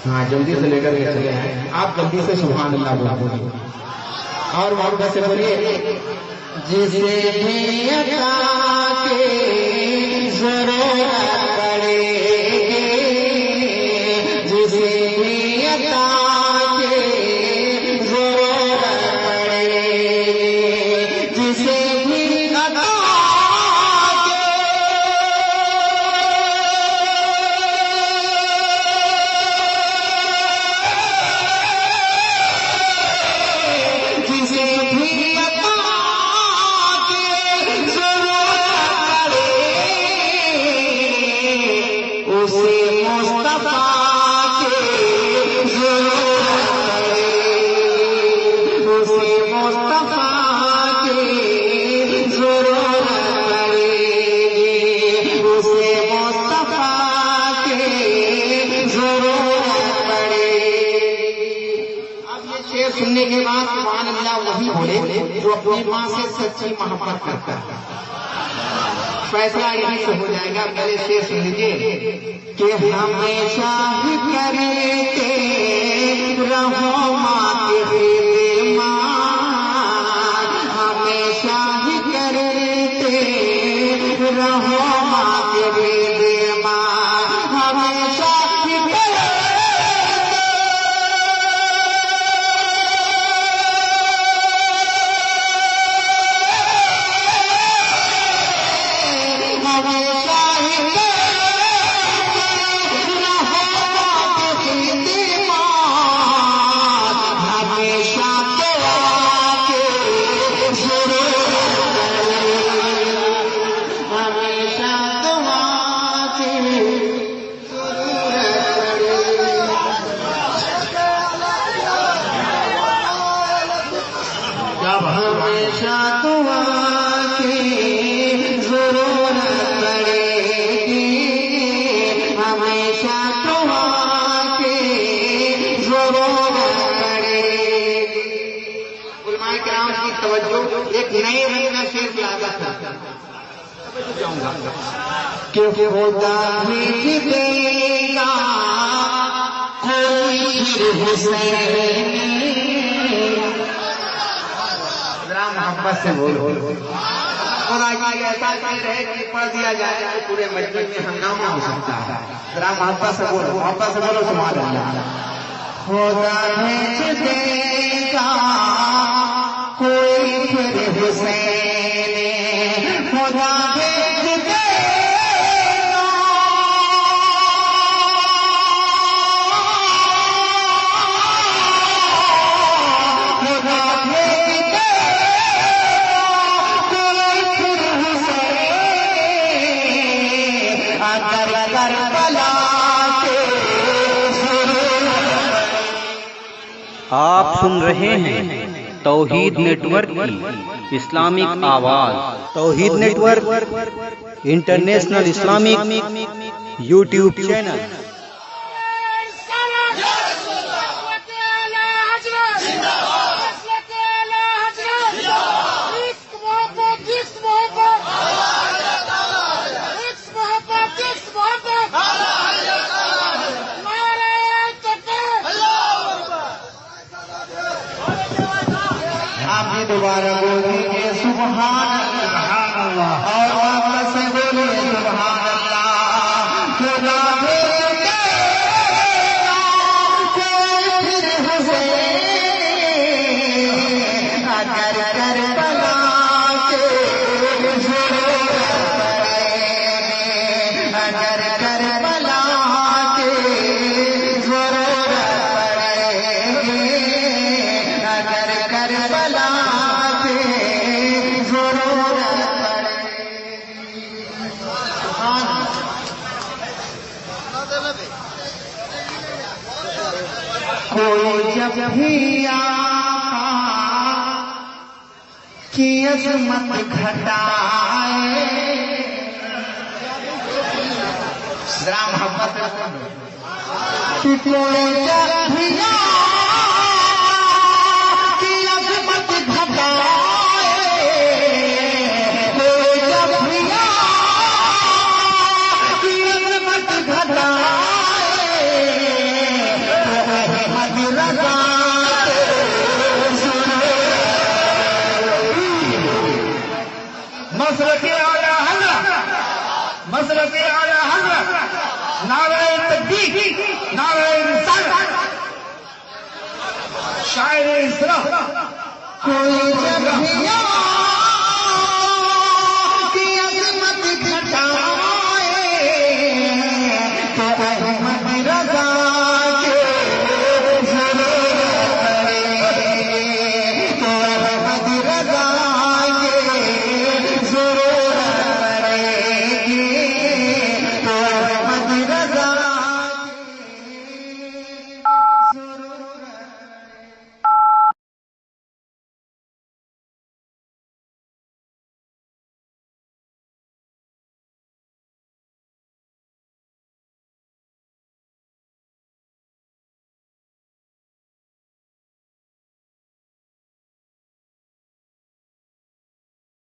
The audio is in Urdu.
ہاں جلدی سے لے کر کے چلے ہیں آپ، جلدی سے سبحان اللہ بولیں اور محبت سے بولیے جسے بھی عطا کی ضرورت پڑے گی، جسے بھی عطا کی ضرورت پڑے گی، جسے بھی عطا سننے کے بعد سبحان اللہ وہی بولے جو اپنی ماں سے سچی محبت کرتا ہے، فیصلہ یہیں سے ہو جائے گا۔ پہلے شعر سن لیجیے کہ ہمیشہ ہی کرتے رہو ماں کے خدمات، ہمیشہ ہی کرتے رہو ماں کے خدمات، ہمیشہ ایک نئے رنگ کا شعر لاگا تھا کہ خدا بھی دے گا کوئی حسین، ذرا محبت سے بولو خدا کی ایسا شعر ہے کہ پڑھ دیا جائے تو پورے مجمع میں ہنگامہ ہو سکتا ہے، ذرا محبت سے بولو، محبت سے بولو سبحان اللہ۔ خدا بھیج دے گا کوئی پھر حسین، خدا بھیج دے گا، خدا بھیج دے گا کوئی پھر حسین، اگر کربلا کے آپ سن رہے ہیں توحید نیٹ ورک کی اسلامک آواز، توحید network international Islamic YouTube channel. دوبارہ بولیں سبحان اللہ اور واپس سے بولیں سبحان اللہ۔ خدا بھیج دے گا کوئی پھر حسین، اگر کربلا کے ضرورت پڑے، اگر کربلا کے ضرورت پڑے، اگر کربلا کوئی جب بھی آقا کی عظمت گھٹائے، ذرا محبت کوئی جب بھی آقا کی عظمت گھٹائے، کوئی جب بھی آقا کی عظمت گھٹائے، تکبیر، نعرہ رسالت، شاعر اسلام کوئی جب بھی کی عظمت گھٹائے تو احمد رضا